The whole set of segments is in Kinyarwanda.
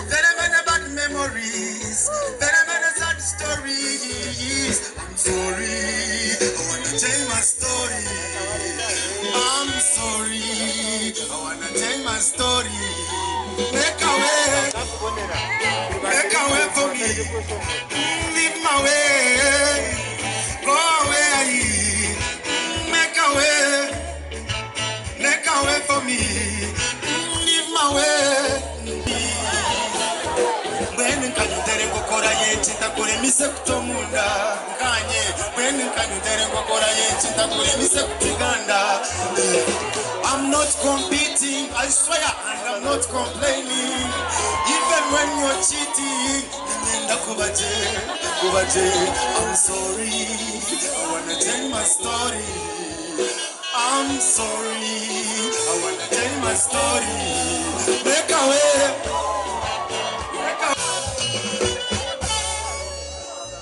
Very many bad memories, very many sad stories. I'm sorry, I wanna tell my story. I'm sorry, I wanna tell my story. Make a way for me. Leave my way, go away. Make a way for me. Leave my way. When can you tell Gokora Yechita Kuremise Tomunda? Kanye, when can you tell Gokora Yechita Kuremise Uganda? I'm not competing, I swear, and I'm not complaining. Even when you're cheating, I'm sorry, I wanna tell my story. I'm sorry, I wanna tell my story. Make a way.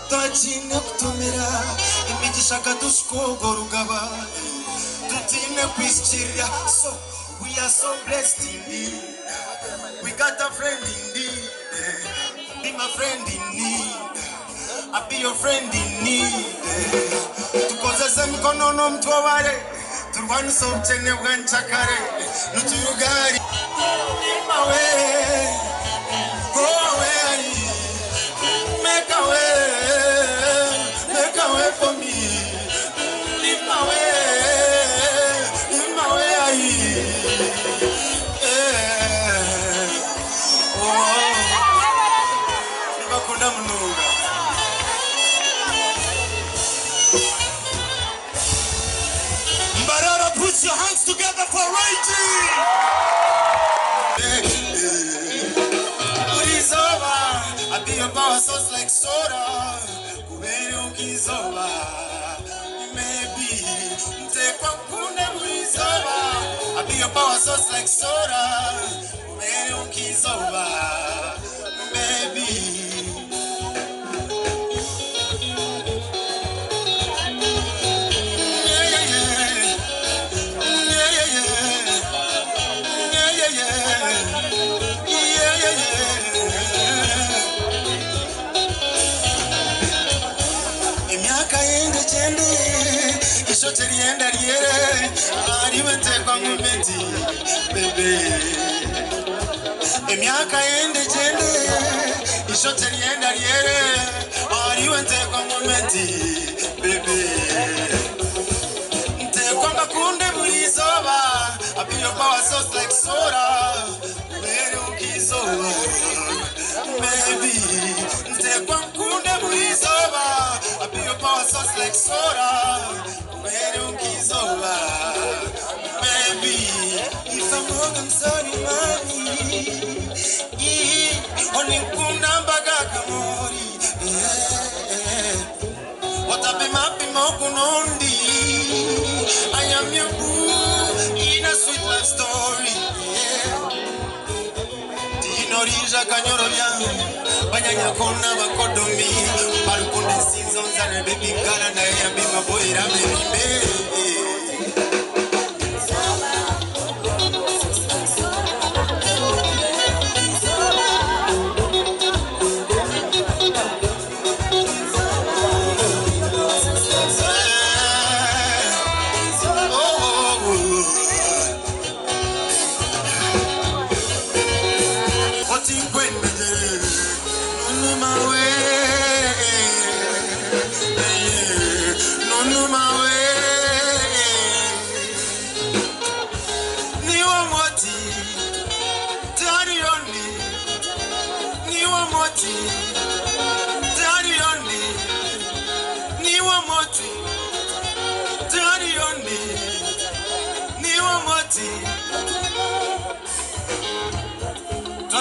Tachine kutumira imigisha kadushkogo rugaba tutine kwishyirira. So we are so blessed indeed. We got a friend indeed. Be my friend in need. I'll be your friend in need. Tukozeze mikono no mtwabare turwanu sobchene bwanchakare nuturugari. Leave my way, go away. Make a way for me. Leave my way, Mbarara, put your hands together for Reggie. I'll be your power source like soda. Kubere ukizoba. Maybe take one kune ukizoba. I'll be your power source like soda. Kubere ukizoba. Maybe. Terienda riere ariwete kwa ngumeti bebe emiaka ende jende isho terienda riere ariwete kwa ngumeti bebe nte kwa makunde bulizoba abi your power source like soda where ukizoba maybe nte kwa makunde bulizoba abi your power source like soda. Baby, if I'm wrong, I'm sorry, mommy. Only kunambaga kamori. What up in my pimokunondi? I am your boo in a sweet life story. Tinorija kanyoroya, banyanya kona bakodomi, barukunde season zane baby kala na ya bima boy rame.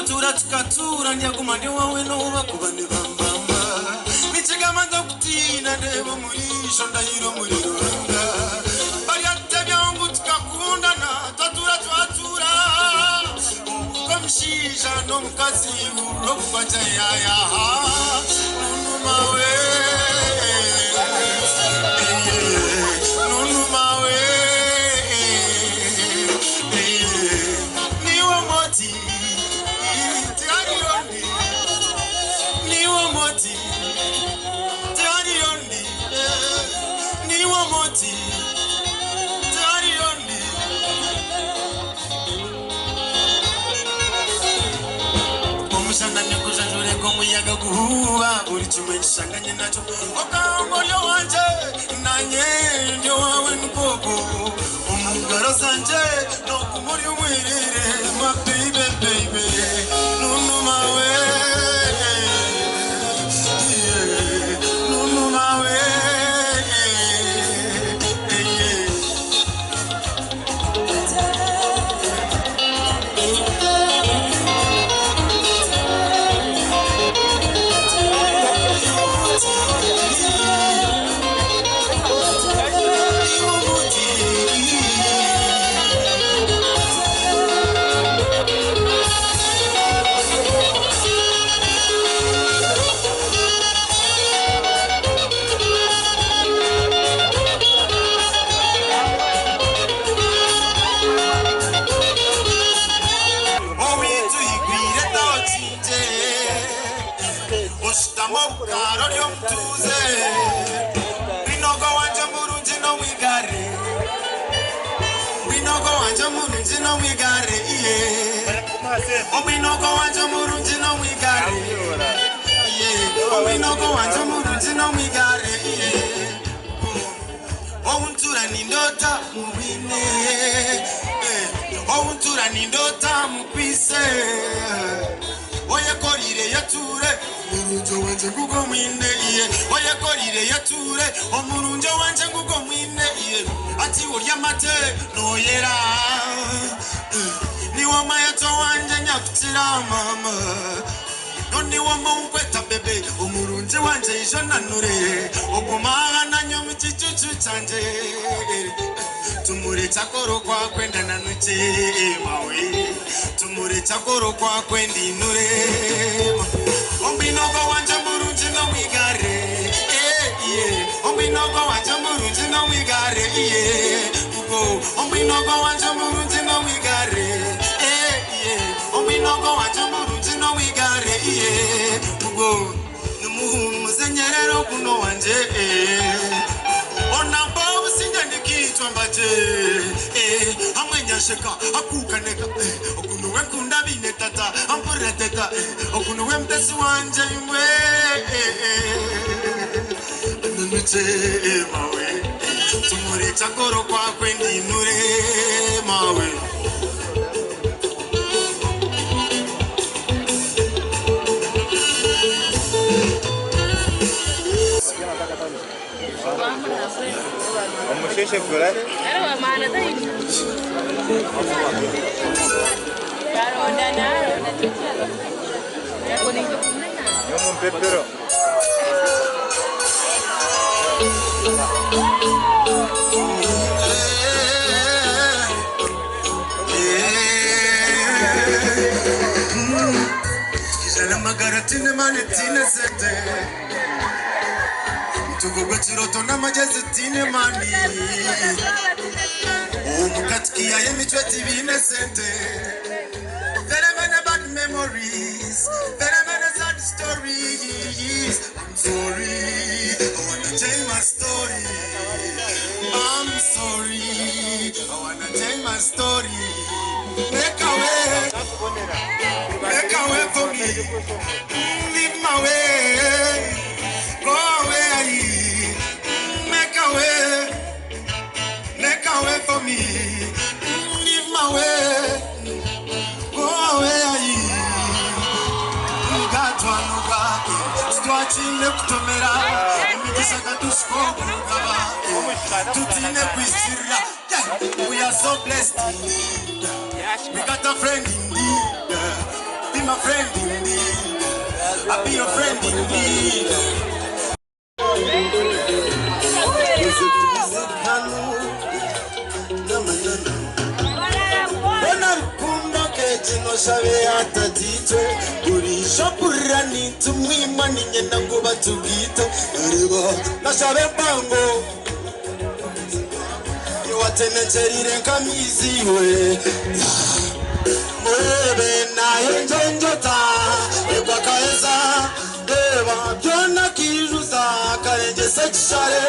twatura tukatura nyaguma ndi wawe no bakubane bambamba nichigama ndokutina ndebo murisho ndahiro muri rwanda bayate byangu tukakundana twatura uko mshisha no mukazi uro kubaja yaya nunumawe uri chimwe chishanganye nacho okambolyo wanje nanye ndio wawe nkoko umugaro sanje no kumuri umwirire my baby nunu mawe nunu mawe Obinoko wanje murunji no mwigare Obinoko wanje murunji no mwigare Ountura nindota mubine Ountura nindota mupise Oye korire yature Omurunjo wanje ngugo mwine Oye korire yature Omurunjo wanje ngugo mwine Ati urya mate no yera Niwa mayato wanje nyakutira mama Noni wa mungweta bebe Umurunji wanje ishananure Ogumaga na nyomi chichuchu chanje Tumure chakoro kwa kwenda nanuche mawe Tumure chakoro kwa kwendi nure Ombinogo wanje murunji no mwigare Ombinogo wanje murunji no mwigare Ombinogo wanje murunji no mwigare Ombinogo wanje murunji no mwigare Ugo Numuzenyerero kuno wanje Ona babu sinja nikitwa mbaje Amwenya sheka akukaneka Okunuwe kunda bine tata Ampure teta Okunuwe mtesi wanje imwe Nanuche mawe Tumure chakoro kwa kwendi nure mawe Omusheshe kula? Era mana dai. Karo dana, ya kuning ke kumna. Yo pepero. Kisha magaratine manetine sete Tugo chiroto na majazitine mani Mukatikia yemi chweti vine sente Very many bad memories Very many sad stories I'm sorry I wanna tell my story I'm sorry I wanna tell my story Make a way for me Leave my way Go away, make a way for me. Leave my way, go away. Gatwa nuga, stwachine kutomera, mikisaka tushko nuga, tutine kwistira. We are so blessed indeed. We got a friend indeed. Be my friend indeed. I'll be your friend indeed. No sabe atatitwe urisho purani tumwima ninyenda ngo batubwite uribo no sabe pango iwatenenjerire nkamizi we murebe naye njenjota ebwa kaeza eba byona kijuza karenge sekishare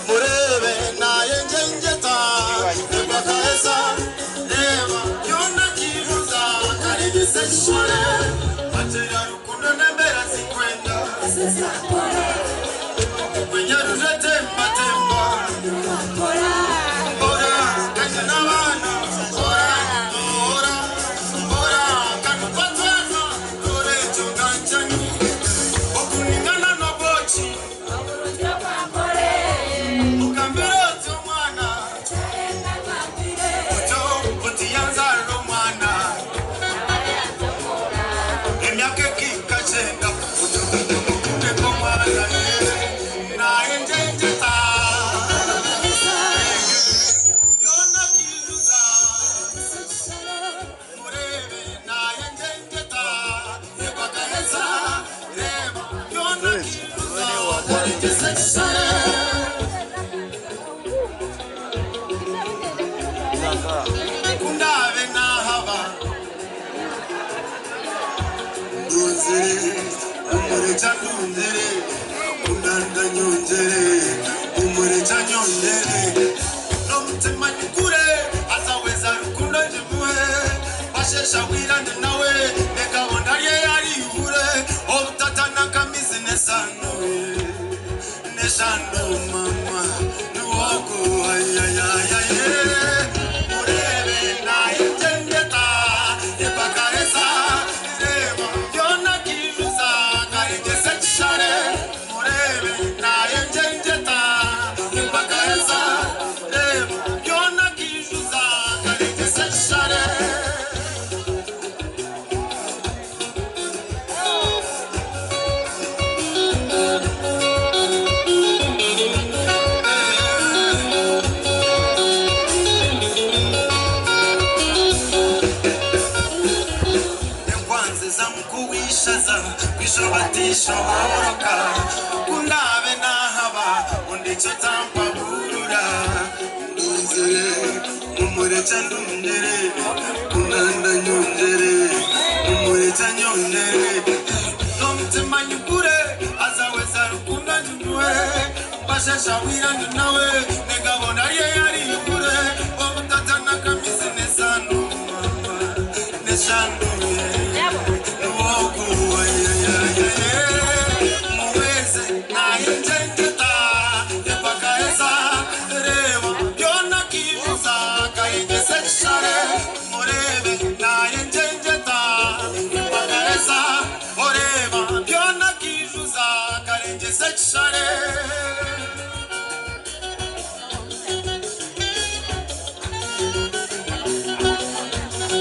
murebe naye njenjeta ebwa kaeza eba byona kijuza karenge sekishare matera rukundo nembera zikwenda kwenyaruje temba temba Kundave na hava Dunzere Umure chakundere Kundanda nyonjere Umure chanyondere Nomutema nyukure Azaweza rukundo jimuwe Bashesha wirande nawe Neka wondarie yari yure Obutatana kamizi nesano Nesano mama Nuwako ayayayaye Batisho horoka Kundave na hava Undicho tampa burura Ndunzere Umure chandundere Kundanda nyondere Umure chanyondere Nomutema nyukure Azaweza rukunda njumwe Bashasha wirande nawe Negabona yari yukure Obutatana kamizi nesano Nesano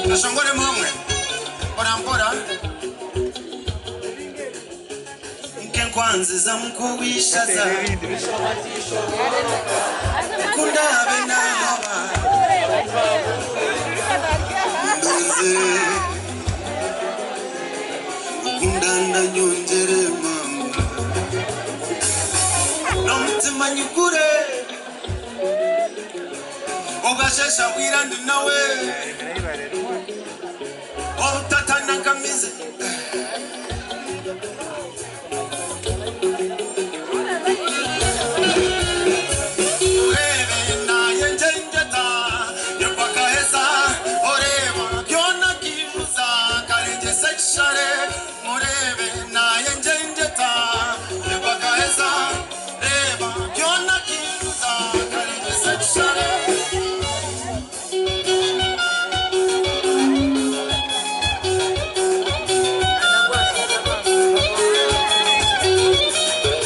Nashongore momwe Ora Nkwazi za mkuwishaza Kundave na hava Nduze Kundanda nyonjere mama Nomutema nyukure Obashesha wirande nawe Obutatana kamizi